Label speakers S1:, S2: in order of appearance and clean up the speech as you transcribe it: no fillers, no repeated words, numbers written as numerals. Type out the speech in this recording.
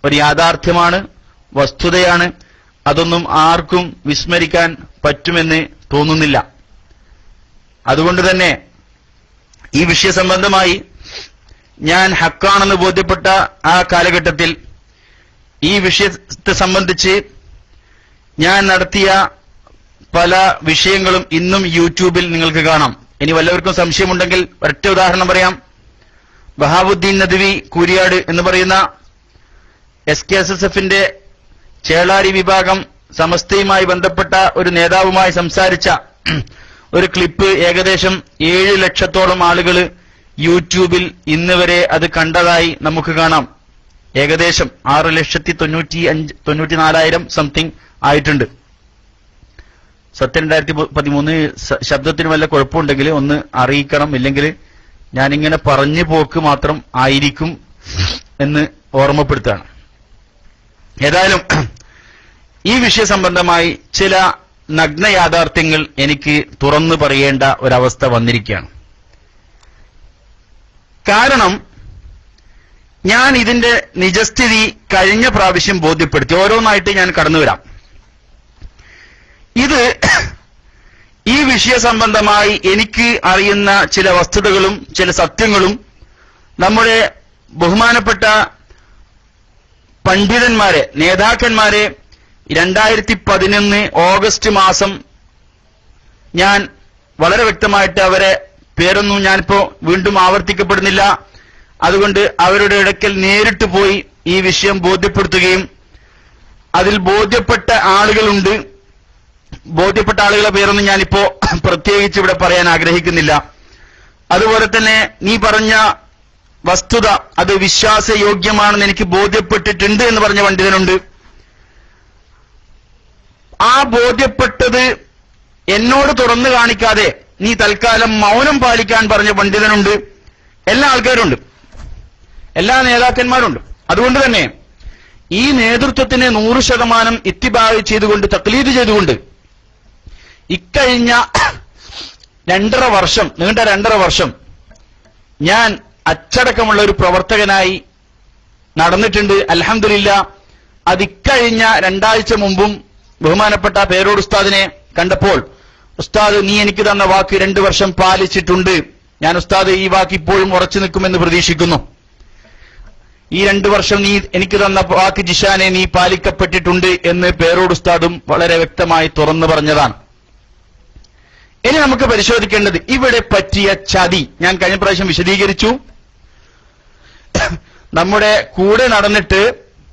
S1: ഒരു യാഥാർത്ഥ്യമാണ്, വസ്തുതയാണ്. അതൊന്നും ആർക്കും വിസ്മരിക്കാൻ പറ്റുമെന്ന് തോന്നുന്നില്ല. അതുകൊണ്ട് തന്നെ ഈ വിഷയ സംബന്ധമായി ഞാൻ ഹക്കാണെന്ന് ബോധ്യപ്പെട്ട ആ കാലഘട്ടത്തിൽ ഈ വിഷയത്തെ സംബന്ധിച്ച് ഞാൻ നടത്തിയ പല വിഷയങ്ങളും ഇന്നും യൂട്യൂബിൽ നിങ്ങൾക്ക് കാണാം. ഇനി വല്ലവർക്കും സംശയമുണ്ടെങ്കിൽ ഒരൊറ്റ ഉദാഹരണം പറയാം. ബഹാവുദ്ദീൻ നദ്വി കൂരിയാട് എന്ന് പറയുന്ന SKSSFന്റെ ചേളാരി വിഭാഗം സമസ്തയുമായി ബന്ധപ്പെട്ട ഒരു നേതാവുമായി സംസാരിച്ച ഒരു ക്ലിപ്പ് ഏകദേശം 7 ലക്ഷത്തോളം ആളുകൾ യൂട്യൂബിൽ ഇന്ന് വരെ അത് കണ്ടതായി നമുക്ക് കാണാം. ഏകദേശം 6,94,000 സംതിങ് ആയിട്ടുണ്ട്. സത്യം 2013 ശബ്ദത്തിന് വല്ല കുഴപ്പമുണ്ടെങ്കിൽ ഒന്ന് അറിയിക്കണം. ഇല്ലെങ്കിൽ ഞാനിങ്ങനെ പറഞ്ഞു പോക്ക് മാത്രം ആയിരിക്കും എന്ന് ഓർമ്മപ്പെടുത്തുകയാണ്. ഏതായാലും ഈ വിഷയ സംബന്ധമായി ചില നഗ്ന യാഥാർത്ഥ്യങ്ങൾ എനിക്ക് തുറന്നു പറയേണ്ട ഒരവസ്ഥ വന്നിരിക്കുകയാണ്. കാരണം ഞാൻ ഇതിന്റെ നിജസ്ഥിതി കഴിഞ്ഞ പ്രാവശ്യം ബോധ്യപ്പെടുത്തി. ഓരോന്നായിട്ട് ഞാൻ കടന്നു വരാം. ഇത് ഈ വിഷയ സംബന്ധമായി എനിക്ക് അറിയുന്ന ചില വസ്തുതകളും ചില സത്യങ്ങളും നമ്മുടെ ബഹുമാനപ്പെട്ട പണ്ഡിതന്മാരെ, നേതാക്കന്മാരെ 2011 ഓഗസ്റ്റ് മാസം ഞാൻ വളരെ വ്യക്തമായിട്ട് അവരെ പേരൊന്നും ഞാനിപ്പോ വീണ്ടും ആവർത്തിക്കപ്പെടുന്നില്ല. അതുകൊണ്ട് അവരുടെ ഇടയ്ക്കൽ നേരിട്ട് പോയി ഈ വിഷയം ബോധ്യപ്പെടുത്തുകയും അതിൽ ബോധ്യപ്പെട്ട ആളുകളുണ്ട്. ബോധ്യപ്പെട്ട ആളുകളെ പേരൊന്നും ഞാനിപ്പോ പ്രത്യേകിച്ച് ഇവിടെ പറയാൻ ആഗ്രഹിക്കുന്നില്ല. അതുപോലെ തന്നെ നീ പറഞ്ഞ വസ്തുത അത് വിശ്വാസയോഗ്യമാണെന്ന് എനിക്ക് ബോധ്യപ്പെട്ടിട്ടുണ്ട് എന്ന് പറഞ്ഞ പണ്ഡിതനുണ്ട്. ആ ബോധ്യപ്പെട്ടത് എന്നോട് തുറന്നു കാണിക്കാതെ നീ തൽക്കാലം മൗനം പാലിക്കാൻ പറഞ്ഞ പണ്ഡിതനുണ്ട്. എല്ലാ ആൾക്കാരുണ്ട്, എല്ലാ നേതാക്കന്മാരുണ്ട്. അതുകൊണ്ട് തന്നെ ഈ നേതൃത്വത്തിനെ 100% ഇത്തിബാഅ് ചെയ്തുകൊണ്ട്, തഖ്ലീദ് ചെയ്തുകൊണ്ട് ഇക്കഴിഞ്ഞ 2.5 വർഷം, നീണ്ട 2.5 വർഷം ഞാൻ അച്ചടക്കമുള്ള ഒരു പ്രവർത്തകനായി നടന്നിട്ടുണ്ട്. അൽഹംദുലില്ലാ. അത് ഇക്കഴിഞ്ഞ 2 ആഴ്ച മുമ്പും ബഹുമാനപ്പെട്ട പേരോട് ഉസ്താദിനെ കണ്ടപ്പോൾ, ഉസ്താദ് നീ എനിക്ക് തന്ന വാക്ക് 2 വർഷം പാലിച്ചിട്ടുണ്ട്. ഞാൻ ഉസ്താദ് ഈ വാക്ക് ഇപ്പോഴും ഉറച്ചു നിൽക്കുമെന്ന് പ്രതീക്ഷിക്കുന്നു. ഈ 2 വർഷം നീ എനിക്ക് തന്ന വാക്ക് ജിഷാനെ നീ പാലിക്കപ്പെട്ടിട്ടുണ്ട് എന്ന് പേരോട് ഉസ്താദും വളരെ വ്യക്തമായി തുറന്നു പറഞ്ഞതാണ്. ഇനി നമുക്ക് പരിശോധിക്കേണ്ടത് ഇവിടെ പറ്റിയ ചതി. ഞാൻ കഴിഞ്ഞ പ്രാവശ്യം വിശദീകരിച്ചു. നമ്മുടെ കൂടെ നടന്നിട്ട്